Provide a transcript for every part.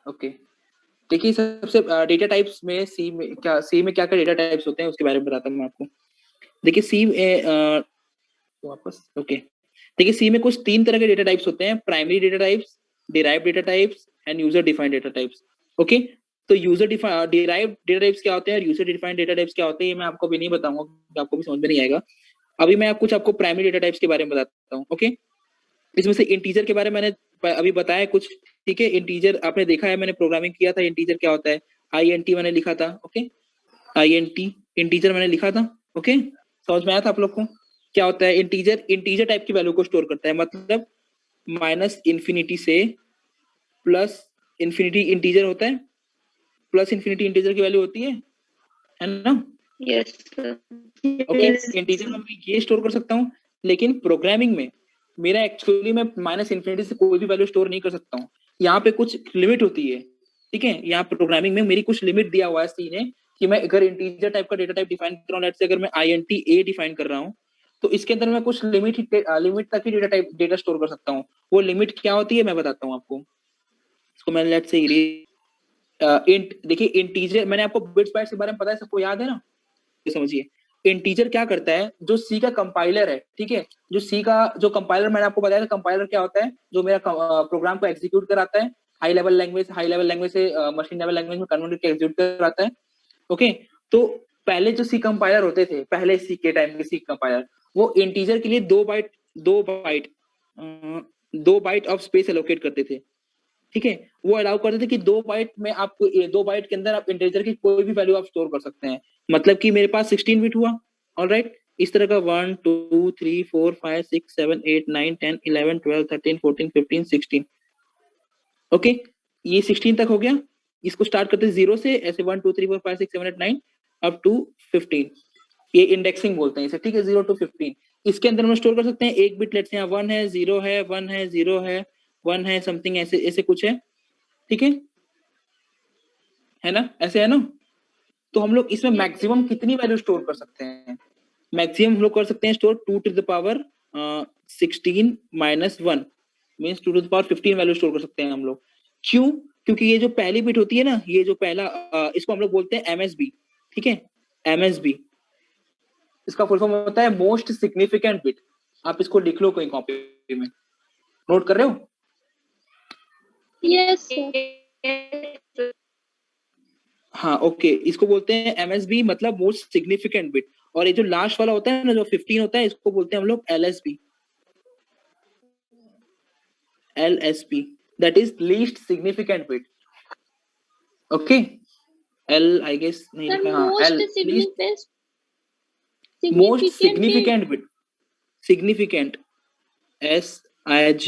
Okay, देखिए सबसे data types में सी में क्या क्या डेटा टाइप्स होते हैं उसके बारे में बताता हूँ मैं आपको। देखिए सी में वापस ओके, देखिए सी में कुछ 3 तरह के डेटा टाइप्स होते हैं, primary data types, derived data types and user defined data types. Okay, तो डिराइव्ड डेटा टाइप्स क्या होते हैं और यूजर डिफाइंड डेटा टाइप्स क्या होते हैं, ये मैं आपको अभी नहीं बताऊंगा क्योंकि आपको भी समझ में नहीं आएगा। अभी मैं आपको प्राइमरी डेटा टाइप्स के बारे में बताता हूँ। ओके, इसमें से इंटीजर के बारे में मैंने अभी बताया कुछ, ठीक है। इंटीजर आपने देखा है, मैंने प्रोग्रामिंग किया था, इंटीजर क्या होता है, INT मैंने लिखा था। ओके, INT इंटीजर मैंने लिखा था। ओके, समझ में आया था आप लोग को क्या होता है इंटीजर? इंटीजर टाइप की वैल्यू को स्टोर करता है, मतलब माइनस इन्फिनिटी से प्लस इन्फिनिटी इंटीजर होता है, प्लस इन्फिनिटी इंटीजर की वैल्यू होती है ना? Yes sir. ओके, इंटीजर में मैं ये स्टोर कर सकता हूँ, लेकिन प्रोग्रामिंग में मेरा एक्चुअली मैं माइनस इन्फिनिटी से कोई भी वैल्यू स्टोर नहीं कर सकता हूँ। यहाँ पे कुछ लिमिट होती है, ठीक है। यहाँ प्रोग्रामिंग में मेरी कुछ लिमिट दिया हुआ है सी ने कि मैं अगर इंटीजर टाइप का डेटा टाइप डिफाइन कर रहा हूँ, लेट्स से अगर मैं INT A डिफाइन कर रहा हूँ, तो इसके अंदर मैं कुछ लिमिट तक ही डेटा स्टोर कर सकता हूँ। वो लिमिट क्या होती है मैं बताता हूँ आपको। इसको मैंने लेट्स से इंट, देखिए इंटीजर मैंने आपको बिट्स बाइट्स के बारे में पता है, सबको याद है ना? ये समझिए, इंटीजर क्या करता है, जो सी का कंपाइलर है, ठीक है, जो सी का जो कंपाइलर मैंने आपको बताया था, कंपाइलर क्या होता है, जो मेरा प्रोग्राम को एग्जीक्यूट कराता है, हाई लेवल लैंग्वेज से मशीन लेवल लैंग्वेज में कन्वर्ट करके एग्जीक्यूट कराता है। ओके, तो पहले जो सी कंपाइलर होते थे, पहले सी के टाइम के सी कंपाइलर, वो इंटीजर के लिए 2 बाइट ऑफ स्पेस एलोकेट करते थे, ठीक है। वो अलाउ करते थे कि 2 बाइट में आपको 2 बाइट के अंदर आप इंटीजर की कोई भी वैल्यू आप स्टोर कर सकते हैं। मतलब कि मेरे पास 16 बिट हुआ, ऑलराइट, इस तरह का 1 2 3 4 5 6 7 8 9 10 11 12 13 14 15 16। ओके, ये 16 तक हो गया। इसको स्टार्ट करते जीरो से, ऐसे 1 2 3 4 5 6 7 8 9 अप टू 15। ये इंडेक्सिंग बोलते हैं इसे, ठीक है, 0 to 15। इसके अंदर हम स्टोर कर सकते हैं एक बिट, लेट्स से यहाँ 1 है, 0 है, 1 है, 0 है, 1 है, समथिंग ऐसे ऐसे कुछ है, ठीक है ना, ऐसे है ना। तो हम लोग इसमें मैक्सिमम कितनी वैल्यू स्टोर कर सकते हैं? मैक्सिमम हम लोग कर सकते हैं store 2 to the power 16 minus 1 means 2 to the power 15 value store कर सकते हैं हम लोग। क्यों? क्योंकि ये जो पहली बिट होती है ना, ये जो पहला इसको हम लोग बोलते हैं MSB, ठीक है, MSB, इसका फुल फॉर्म होता है मोस्ट सिग्निफिकेंट बिट। आप इसको लिख लो कहीं कॉपी में, नोट कर रहे हो? यस हाँ ओके, इसको बोलते हैं MSB, मतलब मोस्ट सिग्निफिकेंट बिट। और ये जो लास्ट वाला होता है ना, जो 15 होता है, इसको बोलते हैं हम लोग LSB, LSB, that is least significant bit। Okay, L I guess नहीं सर, लिखा, हाँ most L, least most significant bit. Significant bit, significant SIG,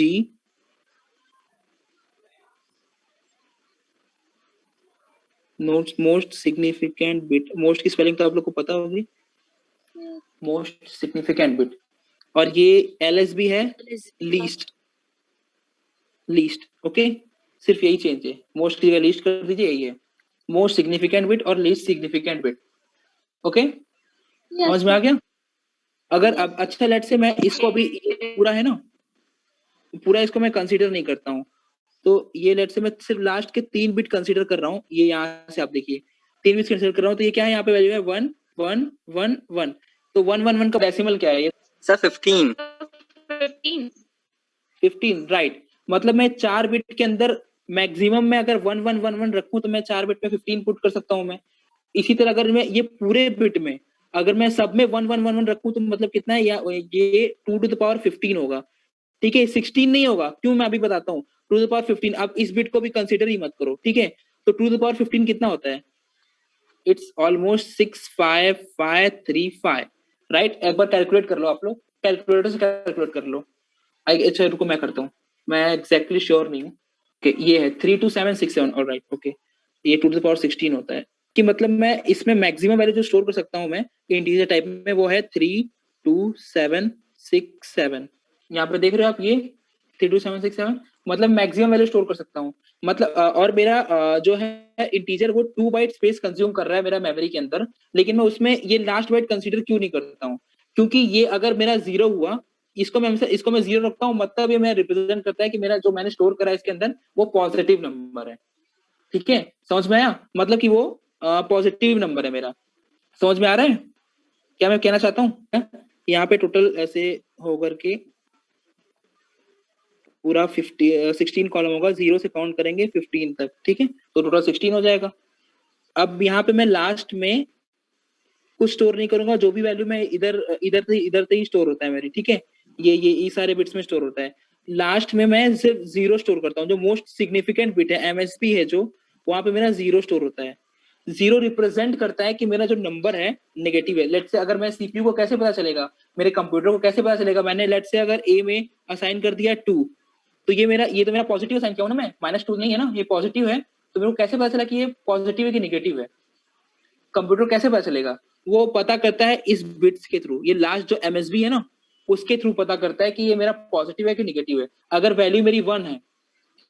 most significant bit, most की स्पेलिंग तो आप लोग को पता होगी, मोस्ट सिग्निफिकेंट बिट। और ये LSB है लीस्ट, लीस्ट। ओके, सिर्फ यही चेंज है, मोस्ट की जगह लीस्ट कर दीजिए, यही है मोस्ट सिग्निफिकेंट बिट और लीस्ट सिग्निफिकेंट बिट। ओके, समझ में आ गया? अगर अब अच्छा लेट से मैं इसको अभी, ये पूरा है ना, पूरा इसको मैं कंसीडर नहीं करता हूँ, तो ये लेट से मैं सिर्फ लास्ट के 3 बिट कंसीडर कर रहा हूँ। ये यहाँ से आप देखिए 3 बिट कंसीडर कर रहा हूँ, तो ये क्या है, यहाँ पे वैल्यू है 1 1 1 1। तो 1 1 1 का डेसिमल क्या है ये सर 15। 15, राइट। मतलब मैं 4 बिट के अंदर मैक्सिमम में अगर 1 1 1 1 रखूं तो मैं 4 बिट में 15 पुट कर सकता हूं मैं। इसी तरह अगर मैं ये पूरे बिट में, अगर मैं सब में 1 1 1 1 रखूं तो मतलब कितना है, ये 2 to the power 15 होगा, ठीक है, 16 नहीं होगा। क्यों, मैं अभी बताता हूँ। 2 to the power 15, अब इस बिट को भी कंसीडर ही मत करो, ठीक है। तो 2 to the power 15 कितना होता है? It's almost 65535, right. एक बार कैलकुलेट कर लो आप लोग, कैलकुलेटर से कैलकुलेट कर लो। अच्छा रुको मैं करता हूँ, मैं एग्जैक्टली श्योर नहीं हूँ कि ये है 32767, ऑलराइट ओके। ये 2 to the power 16 होता है, कि मतलब मैं इसमें मैक्सिमम वैल्यू जो स्टोर कर सकता हूँ मैं इंटीजर टाइप में, वो है 32767। यहाँ पे देख रहे हो आप, ये 32767, मतलब मैक्सिमम वैल्यू स्टोर कर सकता हूँ। मतलब और मेरा जो है इंटीजर, वो 2 बाइट स्पेस कंज्यूम कर रहा है मेरा मेमोरी के अंदर, लेकिन मैं उसमें ये लास्ट बाइट कंसीडर क्यों नहीं करता हूँ? क्योंकि ये अगर मेरा 0 हुआ, इसको मैं 0 रखता हूँ, मतलब ये मैं रिप्रेजेंट करता है कि मेरा जो मैंने स्टोर करा है इसके अंदर वो पॉजिटिव नंबर है। ठीक है, समझ में आया? मतलब कि वो पॉजिटिव नंबर है मेरा। समझ में आ रहा है क्या मैं कहना चाहता हूँ? यहाँ पे टोटल ऐसे हो करके पूरा 16 कॉलम होगा, 0 से काउंट करेंगे 15 तक, ठीक है, तो टोटल 16 हो जाएगा। अब यहाँ पे मैं लास्ट में कुछ स्टोर नहीं करूंगा, जो भी वैल्यू मैं इधर इधर से ही स्टोर होता है मेरी, ठीक है, ये सारे बिट्स में स्टोर होता है। लास्ट में मैं सिर्फ 0 स्टोर करता हूँ, जो मोस्ट सिग्निफिकेंट बिट है, एमएसपी है जो, वहां पे मेरा 0 स्टोर होता है। 0 रिप्रेजेंट करता है कि मेरा जो नंबर है नेगेटिव है। लेट से अगर मैं सीपीयू को कैसे पता चलेगा, मेरे कंप्यूटर को कैसे पता चलेगा, मैंने लेट से अगर ए में असाइन कर दिया 2, तो ये तो मेरा पॉजिटिव साइन किया हूं ना मैं, -2 नहीं है ना, ये पॉजिटिव है, तो मेरे को कैसे पता चला कि ये पॉजिटिव है कि नेगेटिव है? कंप्यूटर कैसे पता चलेगा? वो पता करता है इस बिट्स के थ्रू, ये लास्ट जो एमएसबी है ना, उसके थ्रू पता करता है कि ये मेरा पॉजिटिव है कि नेगेटिव है। अगर वैल्यू मेरी 1 है,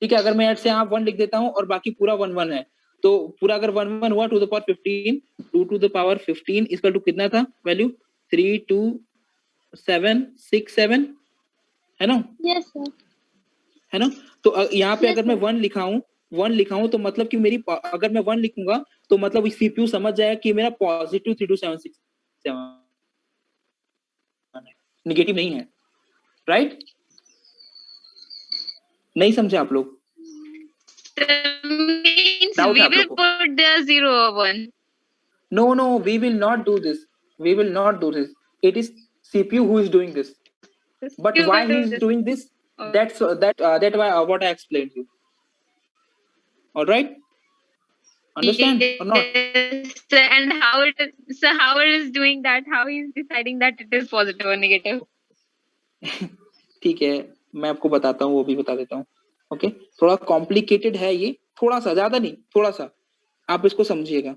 ठीक है, अगर मैं ऐसे यहाँ 1 लिख देता हूँ और बाकी पूरा 1 1 है, तो पूरा अगर 1 1 हुआ, to the power 15, 2 to the power 15 equal to कितना था वैल्यू? 3 2 7 6 7, है ना? Yes sir. है ना? तो यहाँ पे Yes, अगर मैं sir. 1 लिखा हूं तो मतलब कि मेरी अगर मैं 1 लिखूंगा तो मतलब सीपीयू समझ जाएगा कि मेरा पॉजिटिव 32767 है, नेगेटिव नहीं है, राइट? नहीं समझे आप लोग? Means डाउट है we आप लोग will को? put the 0 or 1. No, we will not do this. We will not do this. It is CPU who is doing this. But You why will he do is this. doing this? Oh. That why what I explained to you. All right? Understand or not? Yes, sir. And how it is, so how it is doing that? How he is deciding that it is positive or negative? ठीक है, मैं आपको बताता हूँ, वो भी बता देता हूँ। ओके, थोड़ा कॉम्प्लिकेटेड है ये, थोड़ा सा, ज्यादा नहीं, थोड़ा सा, आप इसको समझिएगा।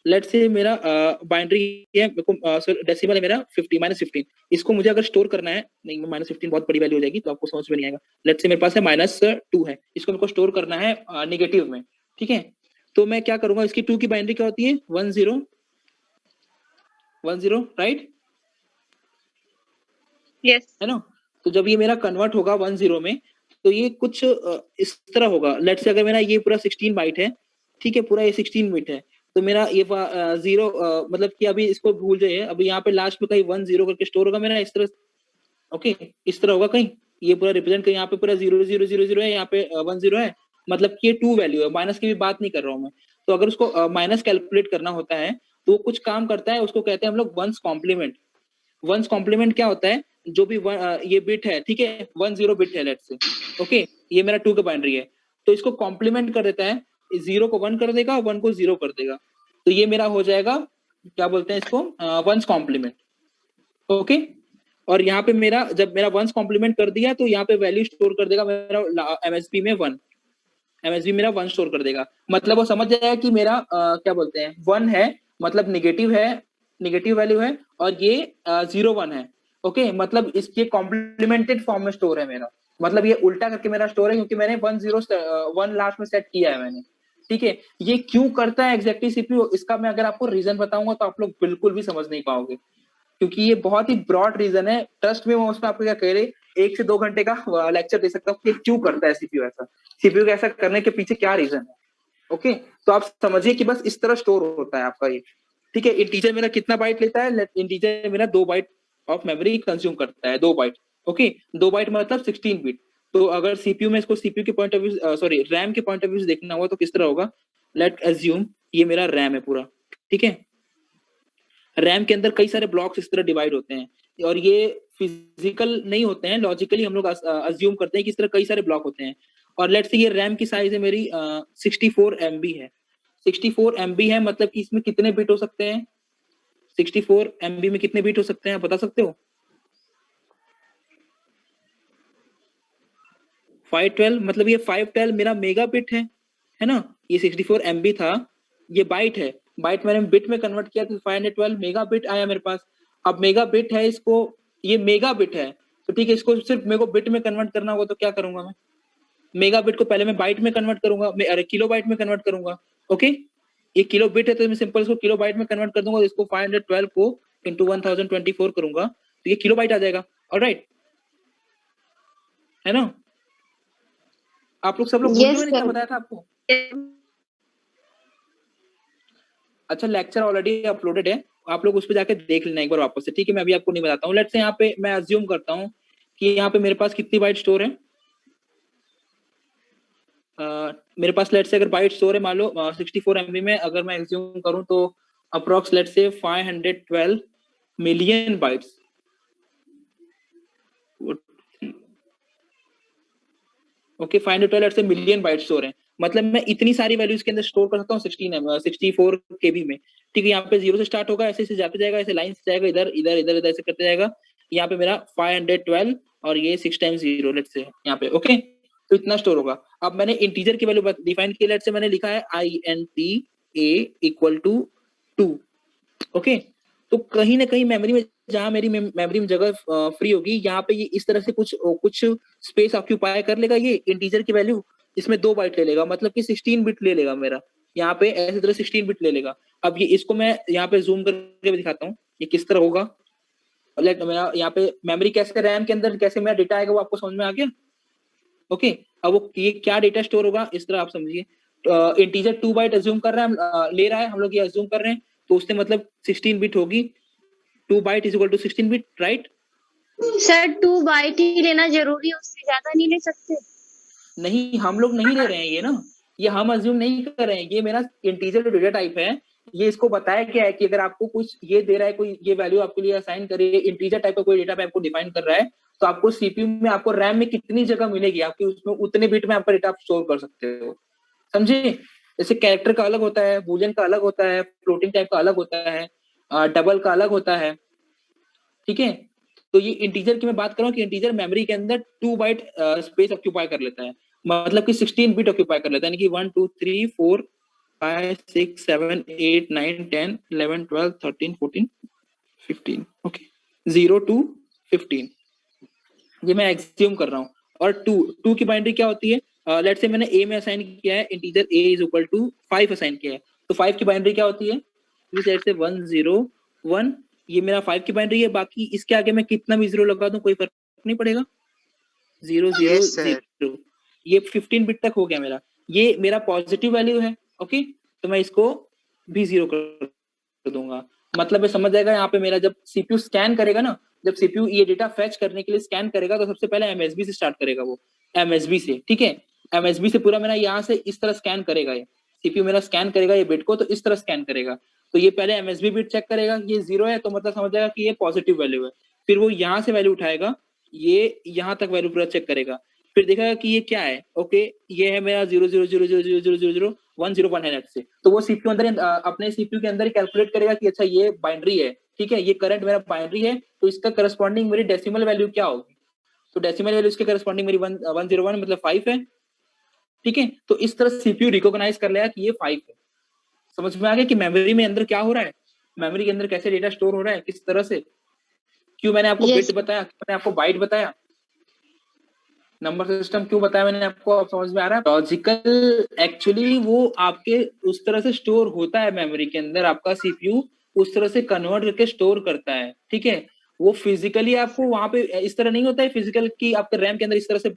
लेट्स से मेरा बाइनरी है, डेसिमल है मेरा 50 -15, इसको मुझे अगर स्टोर करना है, नहीं -15 बहुत बड़ी वैल्यू हो जाएगी तो आपको समझ में नहीं आएगा। लेट्स से मेरे पास है -2 है, इसको मेरे को स्टोर करना है नेगेटिव में, ठीक है, तो मैं क्या करूंगा, इसकी 2 की बाइनरी क्या होती है? 1 0 1 0, राइट? Yes. है ना? तो जब ये मेरा कन्वर्ट होगा 1 0 में, तो ये कुछ इस तरह होगा। लेट्स से अगर मेरा ये पूरा 16 बाइट है, ठीक है, पूरा ये 16 बिट है, तो मेरा ये 0 मतलब कि अभी इसको भूल जाइए, अभी यहाँ पे लास्ट में कहीं 1 0 करके स्टोर होगा मेरा, इस तरह। ओके, इस तरह होगा कहीं, ये पूरा रिप्रेजेंट कहीं, यहाँ पे पूरा 0 0 0 0 है, यहाँ पे 1 0 है, मतलब कि ये 2 वैल्यू है, माइनस की भी बात नहीं कर रहा हूँ मैं। तो अगर उसको माइनस कैलकुलेट करना होता है तो वो कुछ काम करता है, उसको कहते हैं हम लोग वंस कॉम्प्लीमेंट। वंस कॉम्प्लीमेंट क्या होता है? जो भी ये बिट है, ठीक है, 1 0 बिट है लेट्स से, ओके, ये मेरा 2 का बाइनरी है, तो इसको कॉम्प्लीमेंट कर देता है, 0 को 1 कर देगा, 1 को 0 कर देगा, तो ये मेरा हो जाएगा, क्या बोलते हैं इसको, वंस कॉम्प्लीमेंट। ओके, और यहाँ पे मेरा जब मेरा वंस कॉम्प्लीमेंट कर दिया तो यहाँ पे वैल्यू स्टोर कर देगा मेरा एमएसपी में 1, एमएसबी मेरा 1 स्टोर कर देगा, मतलब वो समझ जाएगा कि मेरा क्या बोलते हैं 1 है, मतलब नेगेटिव है, नेगेटिव वैल्यू है, और ये 0 1 है। ओके, मतलब इसके कॉम्प्लीमेंटेड फॉर्म में स्टोर है मेरा, मतलब ये उल्टा करके मेरा स्टोर है, क्योंकि मैंने 1 0 1 लास्ट में सेट किया है मैंने, ठीक है। ये क्यों करता है एग्जैक्टली सीपीयू, इसका मैं अगर आपको रीजन बताऊंगा तो आप लोग बिल्कुल भी समझ नहीं पाओगे, क्योंकि ये बहुत ही ब्रॉड रीजन है। ट्रस्ट में, मैं उसमें आपको क्या कह रही, 1 से 2 घंटे का लेक्चर दे सकता हूँ कि क्यों करता है सीपीयू ऐसा, सीपीयू के ऐसा करने के पीछे क्या रीजन है। ओके, तो आप समझिए कि बस इस तरह स्टोर होता है आपका ये, ठीक है। इंटीजर मेरा कितना बाइट लेता है? इंटीजर मेरा 2 बाइट ऑफ मेमोरी कंज्यूम करता है, 2 बाइट। ओके, 2 बाइट मतलब 16 बिट। तो अगर सीपीयू में इसको सीपीयू के point of view, sorry, RAM के पॉइंट ऑफ व्यू से देखना हुआ तो किस तरह होगा? लेट अज्यूम ये मेरा रैम है पूरा, ठीक है। रैम के अंदर कई सारे ब्लॉक्स इस तरह डिवाइड होते हैं, और ये फिजिकल नहीं होते हैं, लॉजिकली हम लोग अज्यूम करते हैं कि इस तरह कई सारे ब्लॉक होते हैं। और लेट्स से ये रैम की साइज है मेरी 64 MB है, 64 MB है, मतलब कि इसमें कितने बिट हो सकते हैं? 64 MB में कितने बिट हो सकते हैं, आप बता सकते हो? 512, मतलब ये 512 मेरा मेगा बिट है ना? ये 64 MB था, ये बाइट है, बाइट मैंने बिट में कन्वर्ट किया तो 512 मेगा बिट आया मेरे पास। अब मेगा बिट है, इसको, ये मेगा बिट है, तो ठीक है, इसको सिर्फ मेरे को बिट में कन्वर्ट करना होगा तो क्या करूंगा मैं? मेगा बिट को पहले मैं बाइट में कन्वर्ट करूंगा, मैं अरे किलो बाइट में कन्वर्ट करूंगा। ओके, ये किलो बिट है तो मैं सिंपल इसको किलो बाइट में कन्वर्ट कर दूंगा, इसको 512 को इंटू 1024 करूंगा तो ये किलो बाइट आ जाएगा। ऑलराइट, है ना? आप लोग सब लोग भूल गए Yes, मैंने क्या sir. बताया था आपको? अच्छा लेक्चर ऑलरेडी अपलोडेड है, आप लोग उस पर जाके देख लेना एक बार वापस से, ठीक है। मैं अभी आपको नहीं बताता हूँ। लेट्स से यहाँ पे मैं अज्यूम करता हूँ कि यहाँ पे मेरे पास कितनी बाइट स्टोर है। मेरे पास लेट्स से अगर बाइट स्टोर है मान लो 64 MB में, अगर मैं एज्यूम करूँ तो approx let's say 512 million bytes. Okay 512 let's say million byte store है, मतलब मैं इतनी सारी वैल्यूज के अंदर स्टोर कर सकता हूँ 64 KB में। ठीक है, यहाँ पे 0 से स्टार्ट होगा, ऐसे ऐसे जाते जाएगा, ऐसे लाइन से जाएगा, इधर इधर इधर इधर ऐसे करते जाएगा। यहाँ पे मेरा 512 और ये 6 टाइम्स 0 लेट्स से यहाँ पे। ओके, तो इतना स्टोर होगा। अब मैंने इंटीजर की वैल्यू डिफाइन की, लेट्स से मैंने लिखा है INT A = 2। ओके, तो कहीं ना कहीं मेमोरी में, जहां मेरी मेमोरी में जगह फ्री होगी, यहाँ पे ये इस तरह से कुछ स्पेस ऑक्यूपाई कर लेगा। ये इंटीजर की वैल्यू इसमें 2 बाइट ले लेगा, मतलब कि 16 बिट ले लेगा मेरा, यहाँ पे ऐसी तरह 16 बिट ले लेगा। अब ये इसको मैं यहाँ पे जूम करके भी दिखाता हूँ ये किस तरह होगा। लेट मेरा यहाँ पे मेमोरी कैसे, रैम के अंदर कैसे मेरा डेटा आएगा वो आपको समझ में आ गया। ओके, अब वो ये क्या डेटा स्टोर होगा इस तरह आप समझिए। इंटीजर 2 बाइट अज्यूम कर रहा है ले रहा है, हम लोग ये अज्यूम कर रहे हैं, तो उससे मतलब 16 बिट होगी। 2 byte is equal to 16 bit, right. Sir 2 byte ही लेना जरूरी है, उससे ज्यादा नहीं ले सकते? नहीं, हम लोग नहीं ले रहे हैं ये ना, ये हम अज्यूम नहीं कर रहे हैं, ये मेरा इंटीजर डेटा टाइप है। ये इसको बताया क्या है कि अगर आपको कुछ ये दे रहा है, कोई ये वैल्यू आपके लिए असाइन करे, इंटीजर टाइप का कोई डेटा टाइप को डिफाइन कर रहा है, तो आपको सीपीयू में, आपको रैम में कितनी जगह मिलेगी आपकी, उसमें उतने बिट में आपका डेटा आप स्टोर कर सकते हो। समझे? जैसे कैरेक्टर का अलग होता है, बूलियन का अलग होता है, फ्लोटिंग टाइप का अलग होता है, डबल का अलग होता है। ठीक है, तो ये इंटीजर की मैं बात कर रहा हूँ कि इंटीजर मेमोरी के अंदर 2 बाइट स्पेस ऑक्यूपाई कर लेता है, मतलब कि 16 बिट ऑक्यूपाई कर लेता है, यानी कि 1 2 3 4 5 6 7 8 9 10 11 12 13 14 15। ओके, 0 to 15 ये मैं एक्सट्यूम कर रहा हूँ। और टू की बाइनरी क्या होती है? लेट्स से मैंने ए में असाइन किया है, integer a is equal to 5 assign किया है, तो 5 की बाइनरी क्या होती है? लेट्स से 1 0 1, ये मेरा 5 की बाइनरी है। बाकी इसके आगे मैं कितना भी 0 लगा दूं कोई फर्क नहीं पड़ेगा। 0 0 यस सर। 0, ये 15 बिट तक हो गया मेरा, ये मेरा पॉजिटिव वैल्यू है। ओके, तो मैं इसको भी 0 कर दूंगा, मतलब ये समझ जाएगा। यहाँ पे मेरा जब सीपीयू स्कैन करेगा ना, जब सीपीयू ये डेटा फेच करने के लिए स्कैन करेगा, तो सबसे पहले एमएसबी से स्टार्ट करेगा वो, एमएसबी से। ठीक है, एमएसबी से पूरा मेरा यहाँ से इस तरह स्कैन करेगा, ये सीपीयू मेरा स्कैन करेगा ये बिट को, तो इस तरह स्कैन करेगा। तो ये पहले एमएसबी बिट चेक करेगा, ये 0 है तो मतलब समझ जाएगा कि ये पॉजिटिव वैल्यू है। फिर वो यहाँ से वैल्यू उठाएगा, ये यहाँ तक वैल्यू पूरा चेक करेगा, फिर देखेगा कि ये क्या है। ओके, ये है मेरा 0 0 0 0 0 0 0 0 1 0 1 है नेट से, तो वो सीपीयू अंदर अपने सीपीयू के अंदर ही कैलकुलेट करेगा कि अच्छा ये बाइनरी है। ठीक है, ये करंट मेरा बाइनरी है, तो इसका करस्पॉन्डिंग मेरी डेसिमल वैल्यू क्या होगी? तो डेसिमल वैल्यू इसके करस्पॉन्डिंग मेरी 101 मतलब 5 है। ठीक है, तो इस तरह सीपीयू रिकॉग्नाइज कर लेगा कि ये 5 है। समझ में आ गया कि मेमोरी में अंदर क्या हो रहा है, मेमोरी के अंदर कैसे डेटा स्टोर हो रहा है, किस तरह से। क्यों मैंने आपको बिट बताया, मैंने आपको बाइट बताया, नंबर सिस्टम क्यों बताया मैंने आपको, अब समझ में आ रहा है? लॉजिकल एक्चुअली वो आपके उस तरह से स्टोर होता है मेमोरी के अंदर, आपका सीपीयू उस तरह से कन्वर्ट करके स्टोर करता है। ठीक है, वो फिजिकली आपको वहां पे इस तरह नहीं होता है फिजिकल कि आपके रैम के अंदर इस तरह से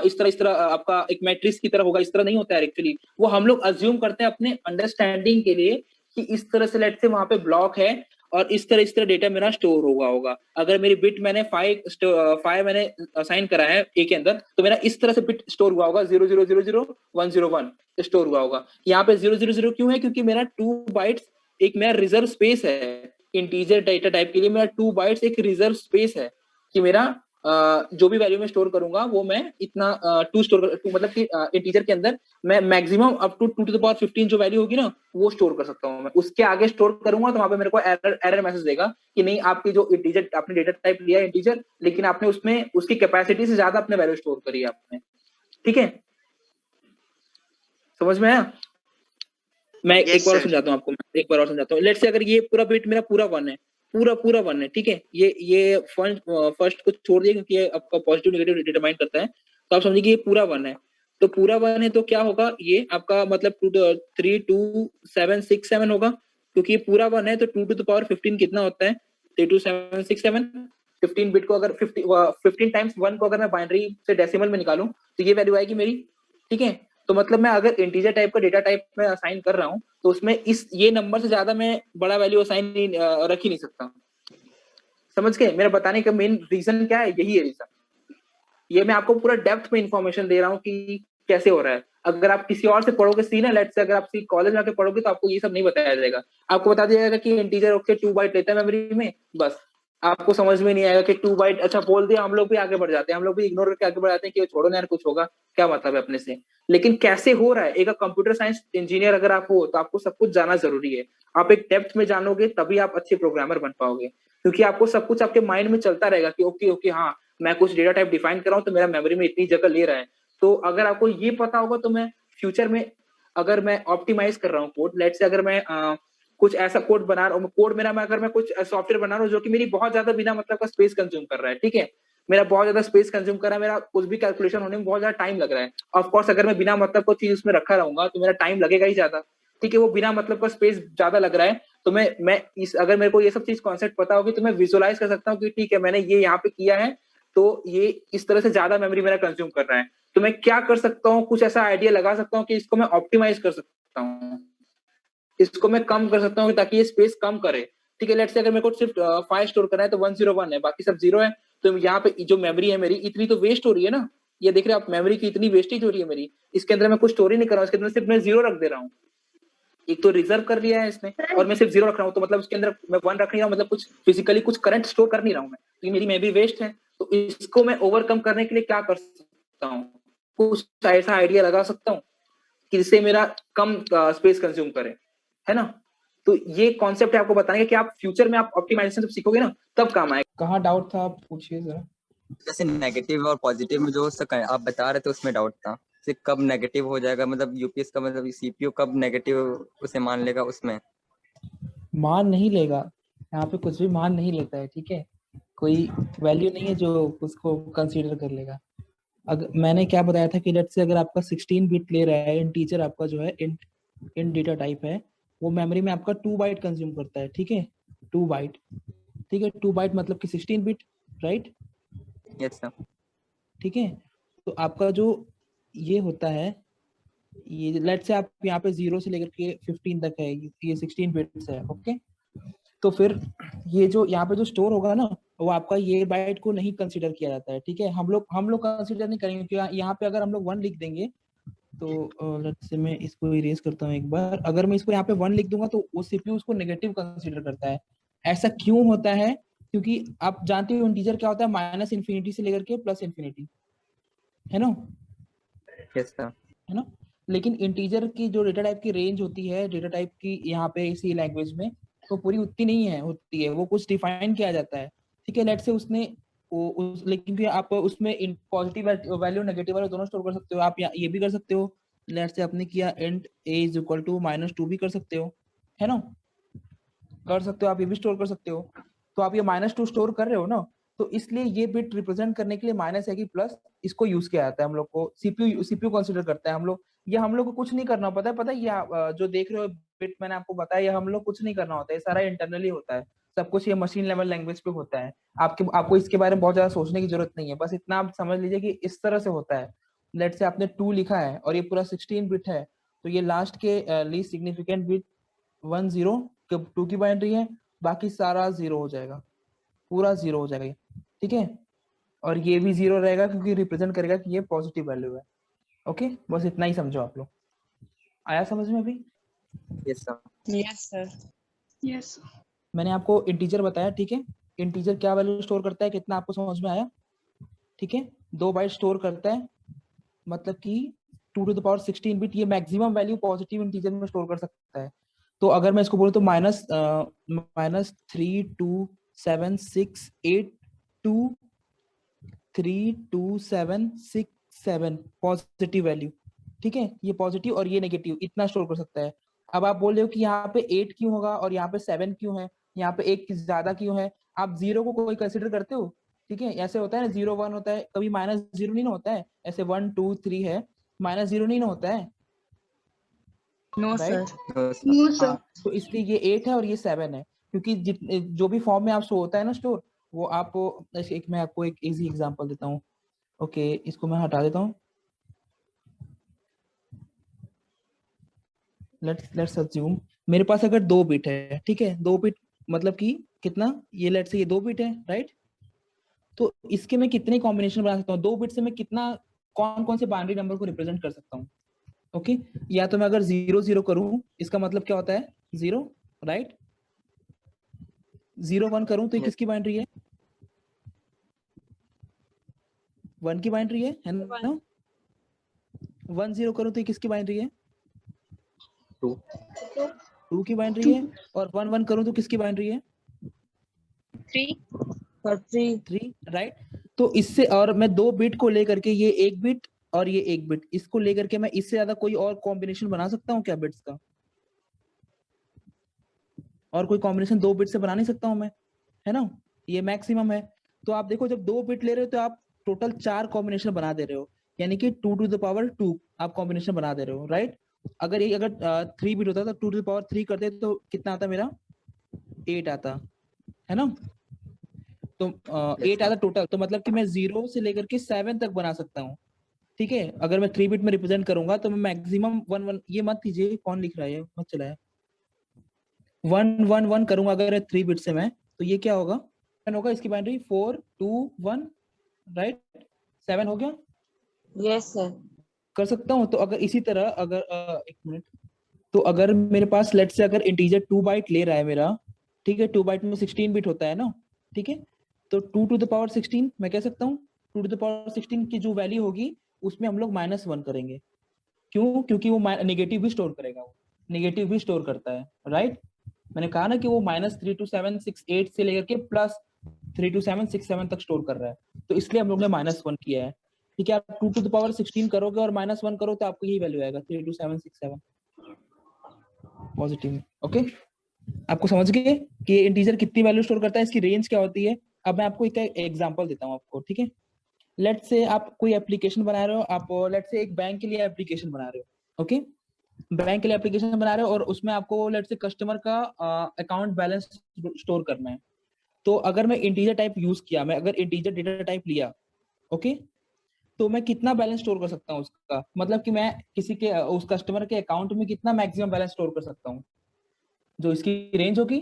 इस तरह आपका एक मैट्रिक्स की तरह होगा, इस तरह नहीं होता है एक्चुअली। वो हम लोग अज्यूम करते हैं अपने अंडरस्टैंडिंग के लिए कि इस तरह से लेट से वहां पे ब्लॉक है और इस तरह डेटा मेरा स्टोर होगा। अगर मेरी बिट मैंने 5 मैंने असाइन करा है ए के अंदर, तो मेरा इस तरह से बिट स्टोर हुआ होगा, 0 0 0 0 1 0 1 स्टोर हुआ होगा। यहाँ पे 0 0 0 क्यों है? क्योंकि मेरा 2 बाइट्स एक मेरा रिजर्व स्पेस है, इंटीजर डेटा टाइप के लिए मेरा 2 बाइट्स एक रिजर्व स्पेस है कि मेरा जो भी वैल्यू में स्टोर करूंगा वो मैं इतना टू स्टोर मतलब कि इंटीजर के अंदर मैं maximum up to 2 to the power 15 जो वैल्यू होगी ना वो स्टोर कर सकता हूँ मैं। उसके आगे स्टोर करूंगा तो वहां पे मेरे को एरर मैसेज देगा कि नहीं, आपकी जो इंटीजर आपने डेटा टाइप लिया इंटीजर, लेकिन आपने उसमें उसकी कैपेसिटी से ज्यादा अपने वैल्यू स्टोर करी है आपने। ठीक है, समझ में आया? मैं एक बार और समझाता हूँ आपको, एक बार और समझाता हूँ। लेट्स से अगर ये पूरा बिट मेरा पूरा 1 है, पूरा 1 है, ठीक है, ये फर्स्ट को छोड़ दिए क्योंकि ये आपका पॉजिटिव नेगेटिव डिटरमाइन करता है, तो आप समझिए कि ये पूरा 1 है। तो पूरा 1 है तो क्या होगा, ये आपका मतलब 3 2 7 6 7 होगा, क्योंकि ये पूरा 1 है तो 2 to the power 15 कितना होता है? 3 2 7 6 7। 15 बिट को अगर 15 टाइम्स 1 को अगर मैं बाइनरी से डेसिमल में निकालूं तो ये वैल्यू आएगी मेरी। ठीक है, तो मतलब मैं अगर इंटीजर टाइप का डेटा टाइप में असाइन कर रहा हूँ तो उसमें इस ये नंबर से ज्यादा मैं बड़ा वैल्यू असाइन रख ही नहीं सकता। समझ गए? मेरा बताने का मेन रीजन क्या है, यही है रीजन। ये मैं आपको पूरा डेप्थ में इंफॉर्मेशन दे रहा हूँ कि कैसे हो रहा है। अगर आप किसी और से पढ़ोगे सी ना, लेट से अगर आप कॉलेज में आके पढ़ोगे तो आपको ये सब नहीं बताया जाएगा। आपको बता दिया जाएगा कि इंटीजर ओके 2 बाइट लेता है मेमोरी में, बस। आपको समझ में नहीं आएगा कि 2 बाइट, अच्छा बोल दिया, हम लोग भी आगे बढ़ जाते हैं, हम लोग भी इग्नोर करके आगे बढ़ जाते हैं कि छोड़ो ना यार, कुछ होगा, क्या मतलब है अपने से। लेकिन कैसे हो रहा है, एक कंप्यूटर साइंस इंजीनियर अगर आप हो तो आपको सब कुछ जानना जरूरी है। आप एक डेप्थ में जानोगे तभी आप अच्छे प्रोग्रामर बन पाओगे, क्योंकि आपको सब कुछ आपके माइंड में चलता रहेगा कि ओके ओके हाँ, मैं कुछ डेटा टाइप डिफाइन कर रहा हूँ तो मेरा मेमोरी में इतनी जगह ले रहा है। तो अगर आपको ये पता होगा तो मैं फ्यूचर में अगर मैं ऑप्टिमाइज कर रहा हूँ कोड, लेट से अगर मैं कुछ ऐसा कोड बना रहा हूँ, कोड मेरा मैं अगर मैं कुछ सॉफ्टवेयर बना रहा हूँ जो कि मेरी बहुत ज्यादा बिना मतलब का स्पेस कंज्यूम कर रहा है, ठीक है, मेरा बहुत ज्यादा स्पेस कंज्यूम कर रहा है, मेरा कुछ भी कैलकुलेशन होने में बहुत ज्यादा टाइम लग रहा है। ऑफकोर्स अगर मैं बिना मतलब को चीज उसमें रखा रहूंगा तो मेरा टाइम लगेगा ही ज्यादा, ठीक है, वो बिना मतलब का स्पेस ज्यादा लग रहा है। तो मैं इस अगर मेरे को ये सब चीज कॉन्सेप्ट पता होगी तो मैं विजुअलाइज कर सकता हूँ कि ठीक है मैंने ये यहाँ पे किया है, तो ये इस तरह से ज्यादा मेमोरी मेरा कंज्यूम कर रहा है, तो मैं क्या कर सकता हूँ, कुछ ऐसा आइडिया लगा सकता हूँ कि इसको मैं ऑप्टिमाइज कर सकता हूँ, इसको मैं कम कर सकता हूँ ताकि ये स्पेस कम करे। ठीक है, लेट्स से अगर मेरे को सिर्फ 5 स्टोर करना है तो 101 है, बाकी सब 0 है, तो यहाँ पे जो मेमोरी है मेरी इतनी तो वेस्ट हो रही है ना। ये देख रहे हैं आप, मेमोरी की इतनी वेस्टेज हो रही है मेरी, इसके अंदर मैं कुछ स्टोर ही नहीं कर रहा हूँ, इसके अंदर सिर्फ मैं 0 रख दे रहा हूँ। एक तो रिजर्व कर लिया है इसने, और मैं सिर्फ 0 रख रहा हूँ, तो मतलब उसके अंदर मैं 1 रख नहीं रहा हूँ, मतलब कुछ फिजिकली कुछ करंट स्टोर कर नहीं रहा हूँ मैं, तो ये मेरी मेमोरी वेस्ट है। तो इसको मैं ओवरकम करने के लिए क्या कर सकता हूँ, कुछ ऐसा आइडिया लगा सकता हूँ कि जिससे मेरा कम स्पेस कंज्यूम करे, है ना। तो ये कॉन्सेप्ट है आपको बताने का कि आप फ्यूचर में आप ऑप्टिमाइजेशन जब सीखोगे ना तब काम आएगा। कहाँ डाउट था, आप पूछिए जरा। जैसे नेगेटिव और पॉजिटिव में जो आप बता रहे थे उसमें डाउट था, जैसे कब नेगेटिव हो जाएगा, मतलब यूपीएस का मतलब सीपीयू कब नेगेटिव उसे मान लेगा उसमें। मान नहीं लेगा, यहाँ पे कुछ भी मान नहीं लेता है, ठीक है, कोई वैल्यू नहीं है जो उसको कंसीडर कर लेगा। अगर मैंने क्या बताया था कि लेट्स से अगर आपका 16 बिट ले रहा है इंटीजर, आपका जो है इंट डेटा टाइप है, वो मेमोरी में आपका 2 बाइट कंज्यूम करता है, ठीक है, 2 बाइट, ठीक है, 2 बाइट मतलब कि 16 बिट, राइट। Yes sir. ठीक है, तो आपका जो ये होता है, ये लेट्स से आप यहाँ पे 0 से लेकर के 15 तक है, ये 16 बिट्स है, ओके। तो फिर ये जो यहाँ पे जो स्टोर होगा ना, वो आपका ये बाइट को नहीं कंसीडर किया जाता है, ठीक है, हम लोग कंसीडर नहीं करेंगे, क्योंकि यहाँ पे अगर हम लोग 1 लिख देंगे तो लेट्स से मैं इसको इरेज करता हूँ एक बार, अगर मैं इसको यहाँ पे 1 लिख दूंगा तो वो सीपीयू उसको नेगेटिव कंसीडर करता है। ऐसा क्यों होता है? क्योंकि आप जानते हो इंटीजर क्या होता है, माइनस इन्फिनिटी से लेकर के प्लस इन्फिनिटी, है ना, यस सर। है ना। लेकिन इंटीजर की जो डेटा टाइप की रेंज होती है, डेटा टाइप की यहाँ पे इसी लैंग्वेज में, तो पूरी उतनी नहीं है, होती है, वो कुछ डिफाइन किया जाता है, ठीक है। लेट से उसने लेकिन कि आप उसमें पॉजिटिव वैल्यू नेगेटिव वैल्यू दोनों स्टोर कर सकते हो। आप ये भी कर सकते हो, लेट से आपने किया int a is equal to -2 भी कर सकते हो, है ना, कर सकते हो, आप ये भी स्टोर कर सकते हो। तो आप ये -2 स्टोर कर रहे हो ना, तो इसलिए ये बिट रिप्रेजेंट करने के लिए माइनस है कि प्लस, इसको यूज किया जाता है हम लोग को, सीपीयू कंसीडर करता है हम लोग। ये हम लोग को कुछ नहीं करना पता है ये जो देख रहे हो बिट मैंने आपको बताया, ये हम लोग कुछ नहीं करना होता है, ये सारा इंटरनली होता है, सब कुछ ये मशीन लेवल लैंग्वेज पे होता है। आपको इसके बारे में बहुत ज्यादा सोचने की जरूरत नहीं है, बस इतना आप समझ लीजिए कि इस तरह से होता है। लेट से आपने 2 लिखा है और ये पूरा 16 बिट है, तो ये लास्ट के लीस्ट सिग्निफिकेंट बिट 10 2 की बाइनरी है, बाकी सारा 0 हो जाएगा, पूरा 0 हो जाएगा, ठीक है। और ये भी 0 रहेगा क्योंकि रिप्रेजेंट करेगा कि ये पॉजिटिव वैल्यू है। ओके, बस इतना ही समझो आप लोग। आया समझ में अभी? Yes sir. Yes sir. Yes. मैंने आपको इंटीजर बताया, ठीक है, इंटीजर क्या वैल्यू स्टोर करता है, कितना आपको समझ में आया? ठीक है, 2 बाइट स्टोर करता है, मतलब कि 2 टू द पावर 16 बिट, ये मैक्सिमम वैल्यू पॉजिटिव इंटीजर में स्टोर कर सकता है। तो अगर मैं इसको बोलूँ तो -32768232767 पॉजिटिव वैल्यू, ठीक है, ये पॉजिटिव और ये नेगेटिव इतना स्टोर कर सकता है। अब आप बोल रहे हो कि यहाँ पे 8 क्यों होगा और यहाँ पे 7 क्यों है, यहाँ पे 1 ज्यादा क्यों है? आप 0 को कोई कंसिडर करते हो? ठीक है, ऐसे होता है ना, 0 1 होता है, कभी -0 नहीं ना होता है, ऐसे 1 2 3 है, -0 नहीं ना होता है, नो राइट? सर। हाँ, तो इसलिए ये 8 है और ये 7 है, क्योंकि जो भी फॉर्म में आप शो होता है ना स्टोर, वो आपको मैं आपको एक इजी एग्जांपल देता हूँ। ओके, इसको मैं हटा देता हूँ। लेट्स अज्यूम मेरे पास अगर 2 बिट है, ठीक है, 2 बिट मतलब कि कितना, ये लेट्स से ये 2 बिट है, राइट। तो इसके मैं कितने कॉम्बिनेशन बना सकता हूँ, 2 बिट से मैं कितना कौन कौन से बाइनरी नंबर को रिप्रेजेंट कर सकता हूँ। ओके, या तो मैं अगर 0 0 करूं, इसका मतलब क्या होता है 0, राइट। 0 1 करूं तो ये Yes. किसकी बाइनरी है, 1 की बाइनरी है ना। 1 0 करूं तो ये किसकी बाइनरी है, 2 2 की बाइनरी है। और 1 1 करूं तो किसकी बाइनरी है, 3. 3, राइट। तो इससे और मैं 2 बिट को लेकर के, ये 1 बिट और ये 1 बिट, इसको लेकर के मैं इससे ज्यादा कोई और कॉम्बिनेशन बना सकता हूँ क्या बिट्स का, और कोई कॉम्बिनेशन 2 बिट से बना नहीं सकता हूँ मैं, है ना, ये मैक्सिमम है। तो आप देखो जब 2 बिट ले रहे हो तो आप टोटल 4 कॉम्बिनेशन बना दे रहे हो, यानी कि 2 टू द पावर 2 आप कॉम्बिनेशन बना दे रहे हो, राइट। अगर ये अगर 3 बिट होता तो 2 टू द पावर 3 करते तो कितना आता मेरा, 8 आता, है ना। तो 8 आता टोटल, तो मतलब कि मैं 0 से लेकर के 7 तक बना सकता हूँ, ठीक है। अगर मैं 3 बिट में रिप्रेजेंट करूंगा तो मैं मैक्सिमम 1 1, ये मत कीजिए, कौन लिख रहा है, मत चलाया, 1 1 1 करूंगा अगर 3 बिट से मैं, तो ये क्या होगा, होगा इसकी बाइनरी 4 2 1, राइट। 7 हो गया, Yes, sir. कर सकता हूँ। तो अगर इसी तरह अगर एक मिनट, तो अगर मेरे पास लेट से अगर इंटीजर 2 बाइट ले रहा है मेरा, ठीक है, 2 बाइट में 16 बिट होता है ना, ठीक है। तो 2 टू द पावर 16 मैं कह सकता हूँ, 2 टू द पावर 16 की जो वैल्यू होगी उसमें हम लोग -1 करेंगे। क्यों, क्योंकि वो नेगेटिव भी स्टोर करेगा, वो नेगेटिव भी स्टोर करता है, राइट। मैंने कहा ना कि वो -3 to 7 6 8 से लेकर के +3 to 7 6 7 तक स्टोर कर रहा है, तो इसलिए हम लोग ने -1 किया है, ठीक है। आप 2 टू द पावर 16 करोगे और -1 करो तो आपको यही वैल्यू आएगा, 3 to 7 6 7 पॉजिटिव, ओके। आपको समझ गए कि ये इंटीजर कितनी वैल्यू स्टोर करता है, इसकी रेंज क्या होती है। अब मैं आपको एक एग्जांपल देता हूँ आपको, ठीक है। लेट्स से आप कोई एप्लीकेशन बना रहे हो, आप लेट्स से एक बैंक के लिए एप्लीकेशन बना रहे हो, ओके। बैंक के लिए एप्लीकेशन बना रहे हो और उसमें आपको लेट्स से कस्टमर का अकाउंट बैलेंस स्टोर करना है। तो अगर मैं इंटीजर टाइप यूज किया, मैं अगर इंटीजर डेटा टाइप लिया, ओके, तो मैं कितना बैलेंस स्टोर कर सकता हूँ उसका, मतलब कि मैं किसी के उस कस्टमर के अकाउंट में कितना मैक्सिमम बैलेंस स्टोर कर सकता हूँ, जो इसकी रेंज होगी,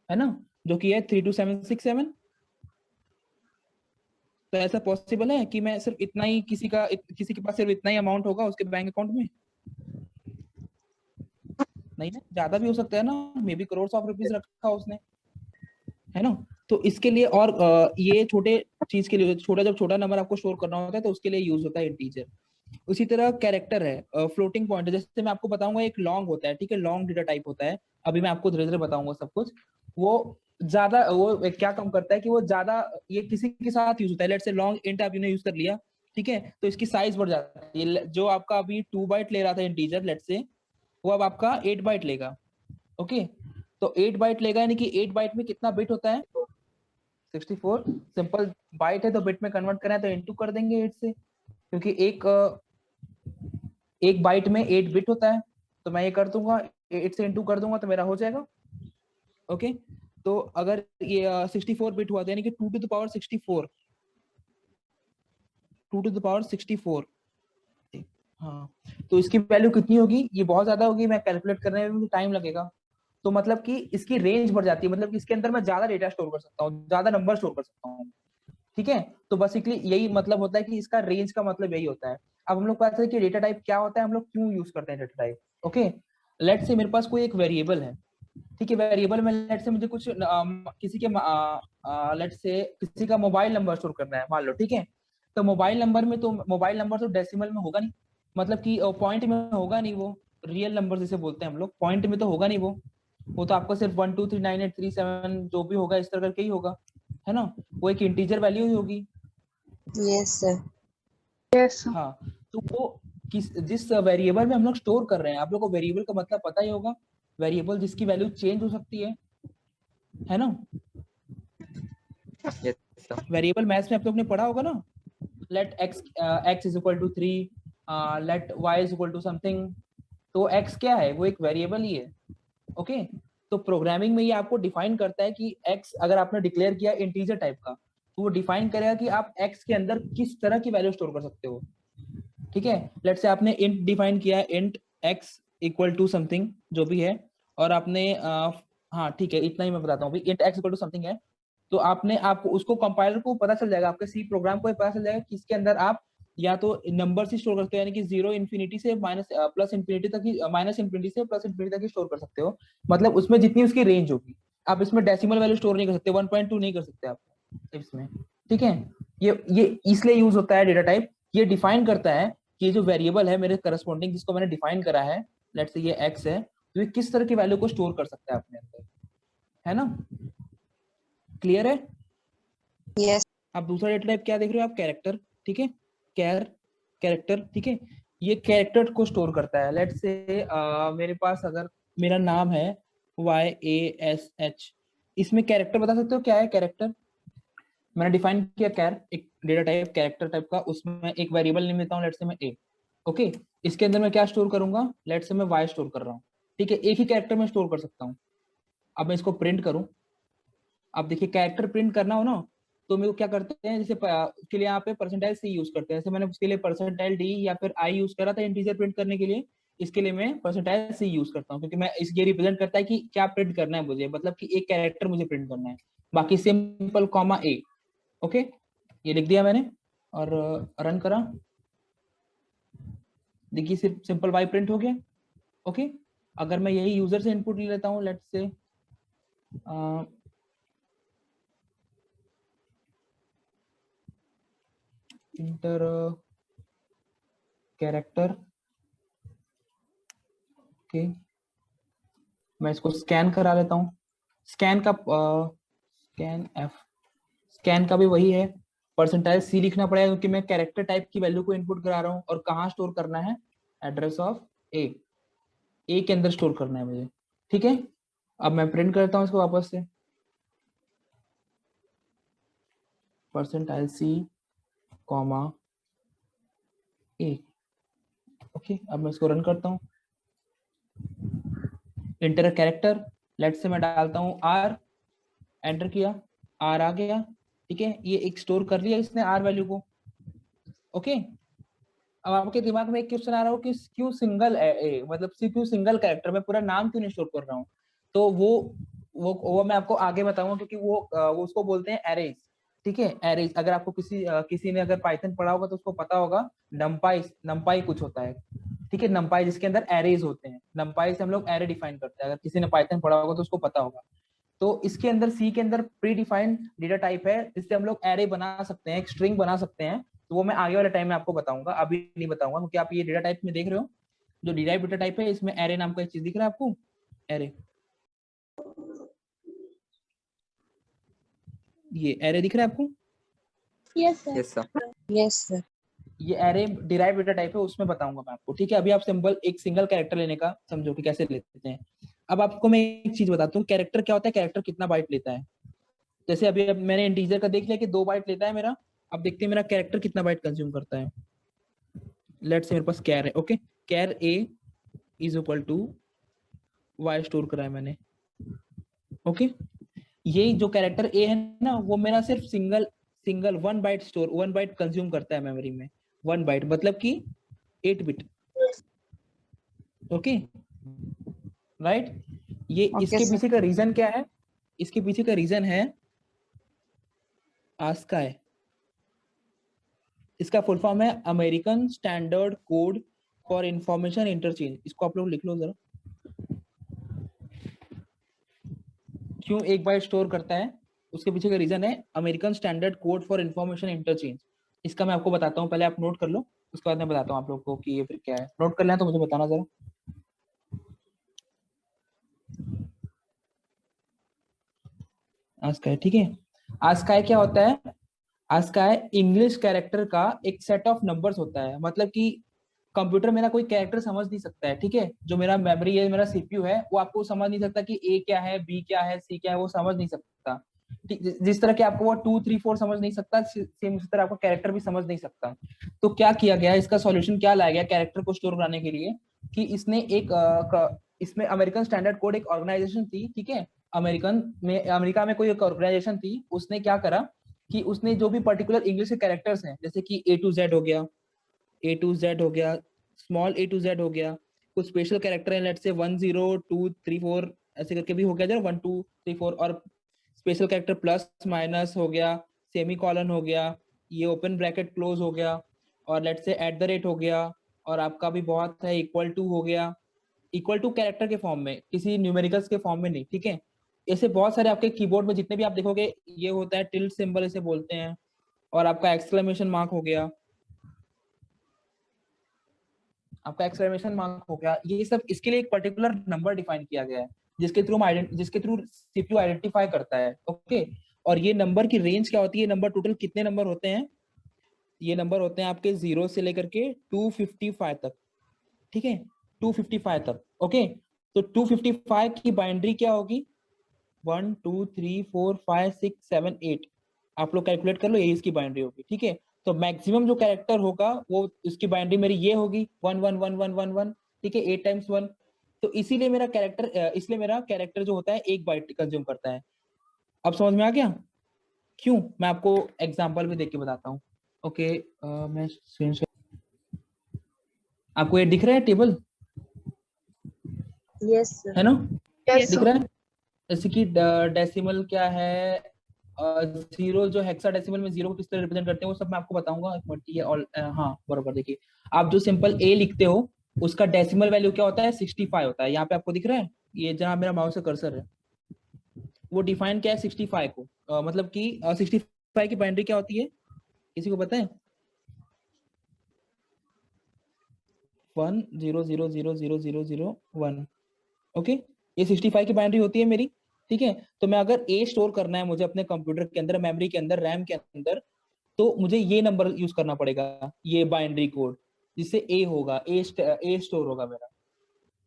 है ना, जो कि है 3 to 7 6 7। तो ऐसा पॉसिबल है कि मैं सिर्फ इतना ही किसी के पास सिर्फ इतना ही अमाउंट होगा उसके बैंक अकाउंट में, नहीं ना, ज्यादा भी हो सकता है ना, may be crore of rupees रखा उसने, है ना। तो इसके लिए और ये छोटे चीज के लिए, छोटा जब छोटा नंबर आपको स्टोर करना होता है तो उसके लिए यूज होता है इंटीजर। उसी तरह कैरेक्टर है, फ्लोटिंग पॉइंट, जैसे मैं आपको बताऊंगा एक लॉन्ग होता है, ठीक है, लॉन्ग डेटा टाइप होता है, अभी मैं आपको धीरे धीरे बताऊंगा सब कुछ। वो ज्यादा वो क्या काम करता है कि वो ज्यादा ये किसी के साथ यूज होता है, लेट से लॉन्ग इंट आपने यूज कर लिया, ठीक है, तो इसकी साइज बढ़ जाती है। जो आपका अभी 2 बाइट ले रहा था इंटीजर लेट से, वो अब आपका 8 बाइट लेगा, ओके। तो 8 बाइट लेगा, यानी कि 8 बाइट में कितना बिट होता है, 64। सिंपल बाइट है तो बिट में कन्वर्ट करना है तो इनटू कर देंगे 8 से, क्योंकि एक बाइट में 8 बिट होता है। तो मैं ये कर दूंगा, 8 से इनटू कर दूंगा तो मेरा हो जाएगा, ओके। तो अगर ये 64 बिट हुआ था, यानी कि 2 to the power 64, 2 to the power 64, हाँ। तो इसकी वैल्यू कितनी होगी, ये बहुत ज्यादा होगी, मैं कैलकुलेट करने में भी टाइम लगेगा। तो मतलब कि इसकी रेंज बढ़ जाती है, मतलब कि इसके अंदर मैं ज्यादा डेटा स्टोर कर सकता हूँ, ज्यादा नंबर स्टोर कर सकता हूँ, ठीक है। तो बेसिकली यही मतलब होता है कि इसका रेंज का मतलब यही होता है। अब हम लोग पता है कि डेटा टाइप क्या होता है, हम लोग क्यों यूज करते हैं डेटा टाइप, ओके। लेट से मेरे पास कोई एक वेरिएबल है, ठीक है, वेरिएबल में लेट से मुझे कुछ किसी के लेट से किसी का मोबाइल नंबर स्टोर करना है, मान लो, ठीक है। तो मोबाइल नंबर तो डेसिमल में होगा नहीं, मतलब कि पॉइंट में होगा नहीं, वो रियल नंबर जिसे बोलते हैं हम लोग, पॉइंट में तो होगा नहीं वो तो आपको सिर्फ 1 2 3 9 8 3 7 जो भी होगा इस तरह करके ही होगा, है ना। वो एक इंटीजर वैल्यू ही होगी। Yes, sir. Yes, sir. हाँ, तो वो जिस वेरिएबल में हम लोग स्टोर कर रहे हैं, आप लोग को वेरिएबल का मतलब पता ही होगा, वेरिएबल जिसकी वैल्यू चेंज हो सकती है ना। Yes, sir. वेरिएबल मैथ्स में आप लोग ने पढ़ा होगा ना, let x is equal to 3, let y is equal to something. तो x क्या है, वो एक वेरिएबल ही है, ओके। तो प्रोग्रामिंग में ये आपको डिफाइन करता है कि x अगर आपने डिक्लेयर किया इंटीजर टाइप का, तो वो डिफाइन करेगा कि आप x के अंदर किस तरह की वैल्यू स्टोर कर सकते हो, ठीक है। लेट से आपने इंट डिफाइन किया, int x equal to something जो भी है, और आपने हाँ ठीक है, इतना ही मैं बताता हूँ अभी, int x equal to something है, तो आपने आपको उसको कंपाइलर को पता चल जाएगा, आपके सी प्रोग्राम को पता चल जाएगा कि इसके अंदर आप या तो नंबर से स्टोर करते हो, यानी कि जीरो इन्फिनिटी से माइनस प्लस इन्फिनिटी तक की, माइनस इन्फिनिटी से प्लस इन्फिनिटी तक की स्टोर कर सकते हो, मतलब उसमें जितनी उसकी रेंज होगी। आप इसमें डेसिमल वैल्यू स्टोर नहीं कर सकते, 1.2 नहीं कर सकते आप इसमें, ठीक है। ये इसलिए यूज होता है डेटा टाइप, ये डिफाइन करता है कि ये जो वेरिएबल है मेरे करस्पॉन्डिंग जिसको मैंने डिफाइन करा है, लेट्स से ये x है, तो ये किस तरह की वैल्यू को स्टोर कर सकता है अपने अंदर, है ना, क्लियर है। Yes. आप दूसरा डेटा टाइप क्या देख रहे हो आप, कैरेक्टर, ठीक है, कैरेक्टर, ठीक है, ये कैरेक्टर को स्टोर करता है। लेट्स से मेरे पास अगर मेरा नाम है YASH, इसमें कैरेक्टर बता सकते हो क्या है कैरेक्टर, मैंने डिफाइन किया कैर, एक डेटा टाइप कैरेक्टर टाइप का, उसमें एक वेरिएबल नेम देता हूँ, लेट्स से मैं a, ओके, इसके अंदर मैं क्या स्टोर करूंगा, लेट्स से मैं y स्टोर कर रहा हूँ, ठीक है, एक ही कैरेक्टर में स्टोर कर सकता हूँ। अब मैं इसको प्रिंट करूं, अब देखिए कैरेक्टर प्रिंट करना हो ना, तो मेरे को क्या करते हैं, जैसे उसके लिए यहाँ पे परसेंटाइल C यूज करते हैं, जैसे मैंने उसके लिए परसेंटाइल D या फिर I यूज करा था इंटीजर प्रिंट करने के लिए, इसके लिए मैं परसेंटाइल C यूज करता हूँ, क्योंकि मैं इसके रिप्रेजेंट करता है कि क्या प्रिंट करना है मुझे, मतलब कि एक कैरेक्टर मुझे प्रिंट करना है, बाकी सिंपल कॉमा A, ओके, ये लिख दिया मैंने और रन करा, देखिए सिर्फ सिंपल Y प्रिंट हो गया, ओके। अगर मैं यही यूजर से इनपुट ले लेता हूँ, let's say inter character, okay, मैं इसको स्कैन करा लेता हूँ, स्कैन का स्कैन का भी वही है, परसेंटाइल C लिखना पड़ेगा क्योंकि मैं कैरेक्टर टाइप की वैल्यू को इनपुट करा रहा हूँ, और कहाँ स्टोर करना है, एड्रेस ऑफ A के अंदर स्टोर करना है मुझे, ठीक है। अब मैं प्रिंट करता हूँ इसको वापस से, percentile C comma A, okay. अब मैं इसको रन करता हूँ, इंटर कैरेक्टर, लेट्स से मैं डालता हूँ R, एंटर किया, R आ गया, ठीक है, ये एक स्टोर कर लिया इसने R वैल्यू को, ओके। अब आपके दिमाग में एक क्वेश्चन आ रहा हो कि क्यों सिंगल मतलब क्यों सिंगल कैरेक्टर, मैं पूरा नाम क्यों नहीं स्टोर कर रहा हूँ, तो वो मैं आपको आगे बताऊंगा, क्योंकि वो उसको बोलते हैं एरेज, ठीक है, एरेज। अगर आपको किसी ने अगर पाइथन पढ़ा होगा तो उसको पता होगा, नंपाई कुछ होता है, ठीक है, नंपाई जिसके अंदर एरेज होते हैं, नंपाई से हम लोग एरे डिफाइन करते हैं, अगर किसी ने पाइथन पढ़ा होगा तो उसको पता होगा। तो इसके अंदर सी के अंदर प्री डिफाइंड डेटा टाइप है, जिससे हम लोग एरे बना सकते हैं, एक स्ट्रिंग बना सकते हैं, तो वो मैं आगे वाले टाइम में आपको बताऊंगा, अभी नहीं बताऊंगा, क्योंकि आप ये डेटा टाइप में देख रहे हो, जो डिराइव डेटा टाइप है, इसमें एरे नाम का एक चीज दिख रहा है आपको, एरे, ये एरे दिख रहा है आपको, Yes, sir. Yes sir. Yes, sir. ये एरे डिराइव डेटा टाइप है, उसमें बताऊंगा मैं आपको, ठीक है। अभी आप एक सिंगल कैरेक्टर लेने का समझो कि कैसे लेते हैं। अब आपको मैं एक चीज बताता हूँ, कैरेक्टर क्या होता है, कैरेक्टर कितना बाइट लेता है, जैसे अभी अब मैंने इंटीजर का देख लिया कि 2 बाइट लेता है मेरा, अब देखते हैं मेरा कैरेक्टर कितना बाइट कंज्यूम करता है। लेट्स से मेरे पास कैर है, okay, char A is equal to Y store करा है मैंने, ओके। ये जो कैरेक्टर A है ना, वो मेरा सिर्फ सिंगल 1 बाइट कंज्यूम करता है मेमोरी में, 1 बाइट मतलब कि 8 बिट, ओके, राइट। ये Okay, इसके sir. पीछे का रीजन क्या है, इसके पीछे का रीजन है ASCII, इसका फुल फॉर्म है American standard code for information interchange, इसको आप लोग लिख लो जरा, क्यों 1 बाइट स्टोर करता है, उसके पीछे का रीजन है American standard code for information interchange. इसका मैं आपको बताता हूँ, पहले आप नोट कर लो, उसके बाद मैं बताता हूँ आप लोग को कि ये फिर क्या है, नोट कर लेना तो मुझे बताना जरा। ASCII, ठीक है, ASCII क्या होता है, ASCII इंग्लिश कैरेक्टर का एक सेट ऑफ नंबर्स होता है, मतलब कि कंप्यूटर मेरा कोई कैरेक्टर समझ नहीं सकता है, ठीक है, जो मेरा मेमोरी है, मेरा सीपीयू है, वो आपको समझ नहीं सकता कि A क्या है, B क्या है, C क्या है, वो समझ नहीं सकता, जिस तरह के आपको वो 2 3 4 समझ नहीं सकता, सेम उसी तरह आपको कैरेक्टर भी समझ नहीं सकता। तो क्या किया गया, इसका सॉल्यूशन क्या लाया गया कैरेक्टर को स्टोर कराने के लिए, कि इसने इसमें अमेरिकन स्टैंडर्ड कोड एक ऑर्गेनाइजेशन थी, ठीक है, अमेरिका में कोई एक ऑर्गेनाइजेशन थी, उसने क्या करा कि उसने जो भी पर्टिकुलर इंग्लिश के कैरेक्टर्स हैं, जैसे कि A to Z हो गया, A to Z हो गया, स्मॉल A to Z हो गया, कुछ स्पेशल कैरेक्टर है, लेट्स से 1 0 2 3 4 ऐसे करके भी हो गया, जरा 1 2 3 4, और स्पेशल कैरेक्टर प्लस माइनस हो गया, सेमी कॉलन हो गया, ये ओपन ब्रैकेट क्लोज हो गया, और let's say at the rate हो गया, और आपका भी बहुत है इक्वल टू हो गया, इक्वल टू कैरेक्टर के फॉर्म में, किसी न्यूमेरिकल्स के फॉर्म में नहीं, ठीक है। ऐसे बहुत सारे आपके कीबोर्ड में जितने भी आप देखोगे ये होता है, टिल्ड सिंबल इसे बोलते हैं, और आपका एक्सक्लेमेशन मार्क हो गया, आपका एक्सक्लेमेशन मार्क हो गया, ये सब इसके लिए एक पर्टिकुलर नंबर डिफाइन किया गया है जिसके थ्रू सीपीयू आइडेंटिफाई करता है, ओके। और ये नंबर की रेंज क्या होती है, नंबर टोटल कितने नंबर होते हैं, ये नंबर होते हैं आपके 0 से लेकर के 255 तक, ठीक है, 255 तक, ओके। तो 255 की बाइनरी क्या होगी, 1 2 3 4 5 6 7 8, आप लोग कैलकुलेट कर लो, यही इसकी बाइनरी होगी, ठीक है। तो मैक्सिमम जो कैरेक्टर होगा वो इसकी बाइनरी मेरी ये होगी 1 1 1 1 1 1, ठीक है, 8 टाइम्स 1। तो इसीलिए मेरा कैरेक्टर जो होता है 1 बाइट कंज्यूम करता है। अब समझ में आ गया क्यों? मैं आपको एग्जांपल भी देख के बताता हूँ, ओके। मैं आपको ये दिख रहा है टेबल, Yes, sir. है ना, Yes, दिख sir. रहा है? जैसे कि डेसिमल क्या है, जीरो जो हेक्साडेसिमल में जीरो को किस तरह रिप्रेजेंट करते हैं वो सब मैं आपको बताऊंगा, एक मिनट, ये ऑल हाँ बरोबर। देखिए आप जो सिंपल ए लिखते हो उसका डेसिमल वैल्यू क्या होता है, 65 होता है, यहाँ पे आपको दिख रहा है, ये जहाँ मेरा माउस का कर्सर है वो डिफाइन क्या है 65 को, मतलब कि 65 की बाइनरी क्या होती है, किसी को पता है? 1 0 0 0 0 0 0 1, ओके। ये 65 की बाइनरी होती है मेरी, ठीक है। तो मैं अगर ए स्टोर करना है मुझे अपने कंप्यूटर के अंदर, मेमोरी के अंदर, रैम के अंदर, तो मुझे ये नंबर यूज करना पड़ेगा, ये बाइनरी कोड, जिससे ए होगा, ए स्टोर होगा मेरा,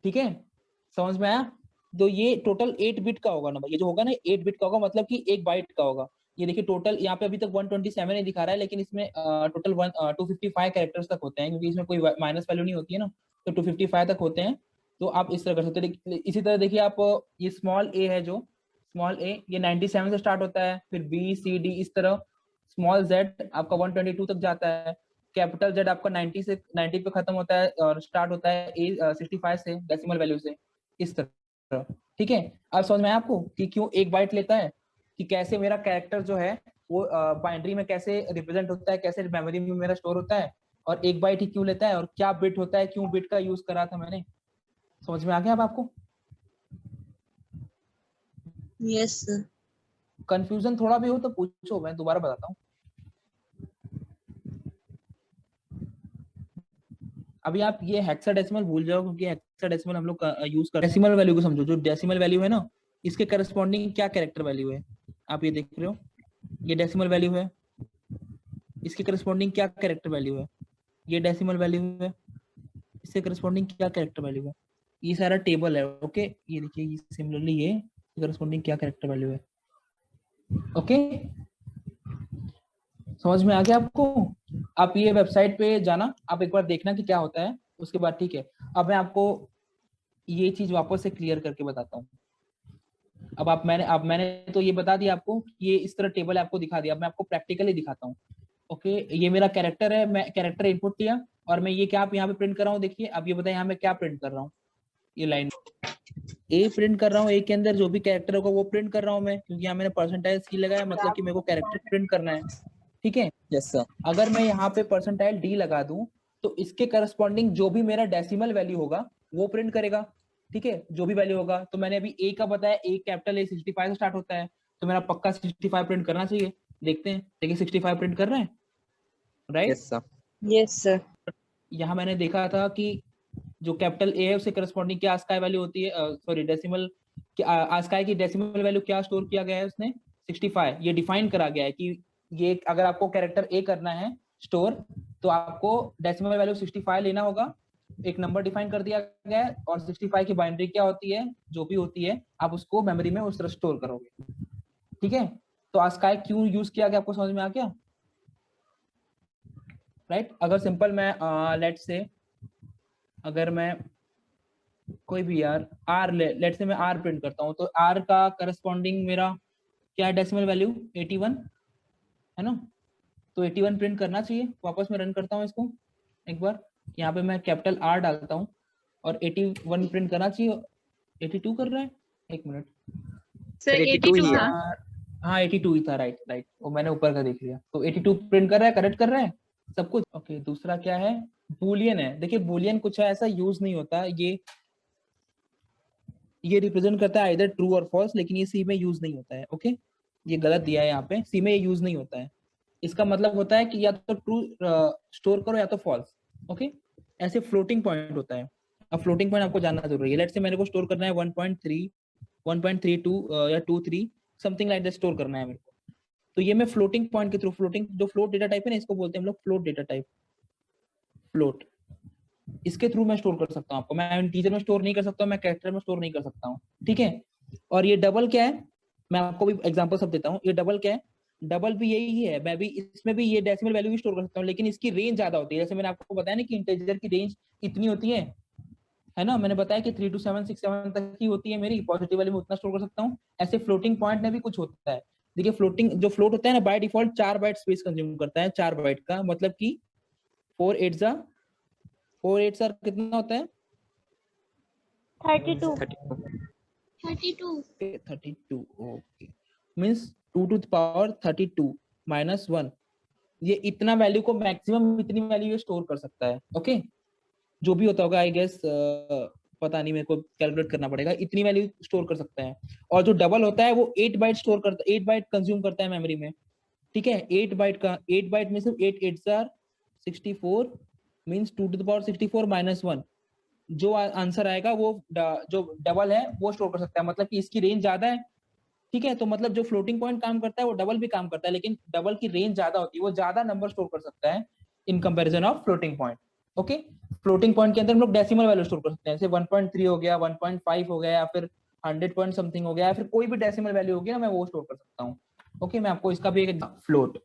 ठीक है, समझ में आया? तो ये टोटल 8 बिट का होगा नंबर, ये जो होगा ना 8 बिट का होगा, मतलब कि 1 बाइट का होगा। ये देखिए टोटल यहाँ पे अभी तक 127 ही दिखा रहा है, लेकिन इसमें टोटल 255 कैरेक्टर्स तक होते हैं, क्योंकि इसमें कोई माइनस वैल्यू नहीं होती है ना, तो 255 तक होते हैं। तो आप इस तरह कर सकते हो। इसी तरह देखिए आप, ये स्मॉल ए है, जो स्मॉल ए ये 97 से स्टार्ट होता है, फिर बी सी डी इस तरह, स्मॉल जेड आपका 122 तक जाता है, कैपिटल जेड आपका 90 पे खत्म होता है और स्टार्ट होता है ए 65 से, डेसिमल वैल्यू से, इस तरह, ठीक है। अब समझ में आया आपको कि क्यों 1 बाइट लेता है, कि कैसे मेरा कैरेक्टर जो है वो बाइनरी में कैसे रिप्रेजेंट होता है, कैसे मेमोरी में मेरा स्टोर होता है, और 1 बाइट ही क्यों लेता है, और क्या बिट होता है, क्यों बिट का यूज करा था मैंने, समझ में आ गया अब आपको? Yes, sir. कंफ्यूजन थोड़ा भी हो तो पूछो, मैं दोबारा बताता हूँ। अभी आप ये हेक्साडेसिमल भूल जाओ, क्योंकि हेक्साडेसिमल हम लोग यूज कर, डेसिमल वैल्यू को समझो, जो डेसिमल वैल्यू है ना इसके करस्पॉन्डिंग क्या कैरेक्टर वैल्यू है, आप ये देख रहे हो, ये डेसिमल वैल्यू है, इसके करस्पॉन्डिंग क्या कैरेक्टर वैल्यू है, ये डेसिमल वैल्यू है, इससे करस्पॉन्डिंग क्या कैरेक्टर वैल्यू है, ये सारा टेबल है, ओके। ये देखिए सिमिलरली ये करस्पॉन्डिंग क्या कैरेक्टर वैल्यू है, ओके। समझ में आ गया आपको? आप ये वेबसाइट पे जाना, आप एक बार देखना कि क्या होता है, उसके बाद ठीक है। अब मैं आपको ये चीज वापस से क्लियर करके बताता हूँ। अब मैंने तो ये बता दिया आपको, ये इस तरह टेबल आपको दिखा दिया, अब मैं आपको प्रैक्टिकली दिखाता हूँ, ओके। ये मेरा कैरेक्टर है, मैं कैरेक्टर इनपुट किया, और मैं ये क्या आप यहाँ पे प्रिंट कर रहा हूँ, देखिए अब ये बताएं यहाँ मैं क्या प्रिंट कर रहा हूँ, ये लाइन ए प्रिंट कर रहा हूँ, ए के अंदर जो भी कैरेक्टर होगा वो प्रिंट कर रहा हूँ मैं, क्योंकि यहाँ मैंने परसेंटाइज की लगाया, मतलब कि मेरे को कैरेक्टर प्रिंट करना है, ठीक है। Yes sir. अगर मैं यहाँ पे परसेंटाइल डी लगा दूं तो इसके करस्पॉन्डिंग जो भी मेरा डेसिमल वैल्यू होगा वो प्रिंट करेगा, ठीक है, जो भी वैल्यू होगा। तो मैंने अभी ए का बताया, ए कैपिटल ए 65 से स्टार्ट होता है, तो मेरा पक्का 65 प्रिंट करना चाहिए। देखते हैं, देखिए 65 प्रिंट कर रहे हैं, right? Yes sir. Yes, sir. यहाँ मैंने देखा था कि जो कैपिटल ए है उसके करस्पॉन्डिंग क्या आस्काई वैल्यू होती है, सॉरी डेसिमल, आस्काई की डेसिमल वैल्यू क्या स्टोर किया गया है उसने, 65। ये डिफाइन करा गया है कि ये अगर आपको कैरेक्टर ए करना है स्टोर, तो आपको डेसिमल वैल्यू 65 लेना होगा, एक नंबर डिफाइन कर दिया गया है, और 65 की बाइनरी क्या होती है, जो भी होती है, आप उसको मेमोरी में उस तरह स्टोर करोगे, ठीक है। तो आस्काई क्यों यूज किया गया आपको समझ में आ गया, राइट? अगर सिंपल मैं लेट्स से, अगर मैं कोई भी यार आर लेट से मैं आर प्रिंट करता हूँ, तो आर का करस्पॉन्डिंग मेरा क्या है, डेसिमल वैल्यू 81 है ना, तो 81 प्रिंट करना चाहिए। वापस मैं रन करता हूँ इसको एक बार, यहाँ पे मैं कैपिटल आर डालता हूँ, और 81 प्रिंट करना चाहिए। 82 कर रहा है, एक मिनट। Sir, 82 ही 82 है। था. हाँ 82 ही था, राइट, वो मैंने ऊपर का देख लिया। तो 82 प्रिंट कर रहा है, करेक्ट कर रहा है सब कुछ। ओके, दूसरा क्या है, बूलियन है। देखिए बूलियन कुछ है ऐसा यूज नहीं होता, ये रिप्रेजेंट करता है इधर ट्रू और फॉल्स, लेकिन ये सी में यूज नहीं होता है। ओके, ये गलत दिया है यहाँ पे, सी में ये यूज नहीं होता है। इसका मतलब होता है कि या तो ट्रू स्टोर करो या तो फॉल्स। ओके, ऐसे फ्लोटिंग पॉइंट होता है। अब फ्लोटिंग पॉइंट आपको जानना जरूरी है। लेट्स से मेरे को स्टोर करना है 1.3 1.32 या 23 समथिंग लाइक दैट स्टोर करना है मेरे को। तो ये मैं फ्लोटिंग पॉइंट के थ्रू, फ्लोटिंग जो फ्लोट डेटा टाइप है ना, इसको बोलते हैं हम लोग फ्लोट डेटा टाइप, फ्लोट। इसके थ्रू मैं स्टोर कर सकता हूँ आपको। मैं इंटीजर में स्टोर नहीं कर सकता हूँ, मैं कैरेक्टर में स्टोर नहीं कर सकता हूँ, ठीक है। और ये डबल क्या है, मैं आपको भी एग्जांपल सब देता हूँ। ये डबल क्या है, डबल भी यही है। मैं भी इसमें भी ये डेसिमल वैल्यू भी स्टोर कर सकता हूँ, लेकिन इसकी रेंज ज्यादा होती है। जैसे मैंने आपको बताया ना कि इंटीजर की रेंज इतनी होती है ना, मैंने बताया कि 3 to 7 6 7 तक की होती है मेरी। पॉजिटिव वाली में उतना स्टोर कर सकता हूँ। ऐसे फ्लोटिंग पॉइंट में भी कुछ होता है। देखिए फ्लोटिंग जो फ्लोट होता है ना, by default 4 byte space consume करता है। 4 बाइट का मतलब कि 4 8 सर कितना होता है, 32. 32 32। Okay, means 2 to the power 32 minus 1। ये इतना वैल्यू को मैक्सिमम इतनी वैल्यू ये स्टोर कर सकता है। ओके, जो भी होता होगा आई गेस, पता नहीं, मेरे को कैलकुलेट करना पड़ेगा। इतनी वैल्यू स्टोर कर सकता है। और जो डबल होता है वो 8 बाइट स्टोर करता है, 8 बाइट कंज्यूम करता है मेमोरी में, ठीक है। 8 बाइट का, 8 बाइट में सिर्फ 8 8 or 64 means 2 to the power 64 minus 1। जो आंसर आएगा वो जो डबल है वो स्टोर कर सकता है। मतलब कि इसकी रेंज ज्यादा है, ठीक है। तो मतलब जो फ्लोटिंग पॉइंट काम करता है वो डबल भी काम करता है, लेकिन डबल की रेंज ज्यादा होती है, वो ज्यादा नंबर स्टोर कर सकता है in comparison of floating point. Okay, floating point के अंदर हम लोग डेसिमल वैल्यू स्टोर कर सकते हैं। जैसे 1.3 हो गया, 1.5 हो गया, या फिर 100 पॉइंट समथिंग हो गया, या फिर कोई भी डेसिमल वैल्यू हो गया, मैं वो स्टोर कर सकता हूँ। ओके, मैं आपको इसका भी एक फ्लोट,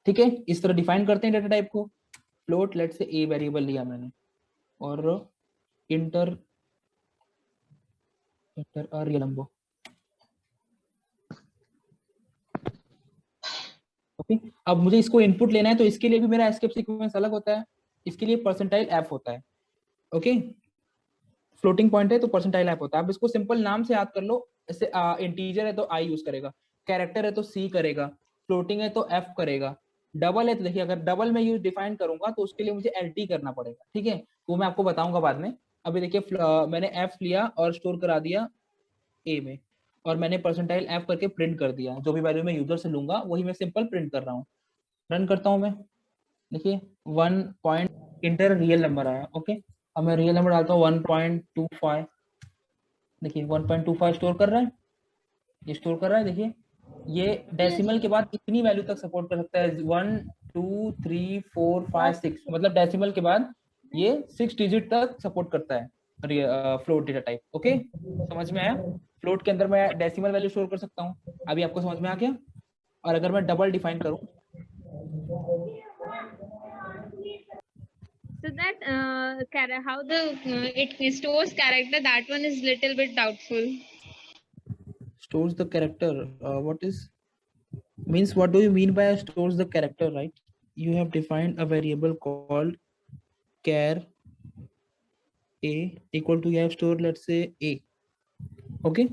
ठीक है, इस तरह डिफाइन करते हैं डेटा टाइप को। फ्लोट, लेट से ए वेरिएबल लिया मैंने, और इंटर रियल नंबर। ओके, अब मुझे इसको इनपुट लेना है, तो इसके लिए भी मेरा एस्केप सीक्वेंस अलग होता है। इसके लिए परसेंटाइल एफ होता है। ओके, फ्लोटिंग पॉइंट है तो परसेंटाइल एफ होता है। अब इसको सिंपल नाम से याद कर लो। जैसे इंटीजर है तो आई यूज करेगा, कैरेक्टर है तो सी करेगा, फ्लोटिंग है तो एफ करेगा, डबल है तो देखिए अगर डबल में यूज डिफाइन करूंगा तो उसके लिए मुझे एल टी करना पड़ेगा, ठीक है। वो मैं आपको बताऊंगा बाद में। अभी देखिए मैंने एफ लिया और स्टोर करा दिया ए में, और मैंने परसेंटाइल एफ करके प्रिंट कर दिया। जो भी वैल्यू मैं यूजर से लूंगा वही मैं सिंपल प्रिंट कर रहा हूँ। रन करता हूँ मैं, देखिए 1 पॉइंट इंटर रियल नंबर आया। ओके, अब मैं रियल नंबर डालता हूँ 1.25। देखिए 1.25 स्टोर कर रहा है, ये स्टोर कर रहा है। देखिए ये डेसिमल के बाद इतनी वैल्यू तक सपोर्ट कर सकता है, 1 2 3 4 5 6, मतलब डेसिमल के बाद ये 6 डिजिट तक सपोर्ट करता है फ्लोट डेटा टाइप। ओके, समझ में आया। फ्लोट के अंदर मैं डेसिमल वैल्यू स्टोर कर सकता हूँ। अभी आपको समझ में आ गया। और अगर मैं डबल डिफाइन करूँ, So that how the it stores character, that one is little bit doubtful. stores the character, what is means, what do you mean by stores the character, right? You have defined a variable called char a equal to, you have stored, let's say a. okay,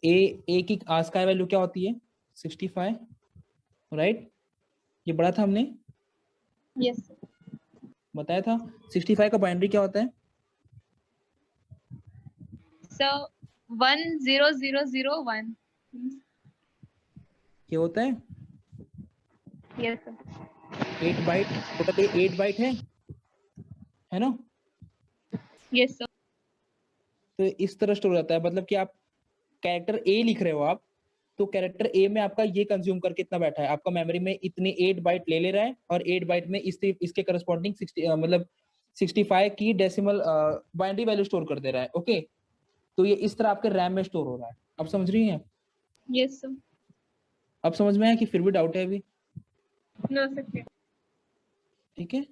a की ASCII value क्या होती है, 65, right. ये पढ़ा था हमने, Yes. बताया था। 65 का बाइनरी क्या होता है, So 10001. ये होता है Yes, sir. 8 byte, total 8 byte है ना। Yes, sir. तो इस तरह स्टोर होता है, मतलब कि आप कैरेक्टर ए लिख रहे हो आप, तो कैरेक्टर ए में आपका ये कंज्यूम करके इतना बैठा है, आपका मेमोरी में इतने 8 बाइट ले रहा है, और 8 बाइट में इसके करस्पॉन्डिंग 60 मतलब 65 की डेसिमल बाइनरी वैल्यू स्टोर कर दे रहा है। ओके, तो ये इस तरह आपके रैम में स्टोर हो रहा है। अब समझ रही हैं, Yes, sir. अब समझ में आया कि फिर भी डाउट है अभी, No, sir. ठीक है।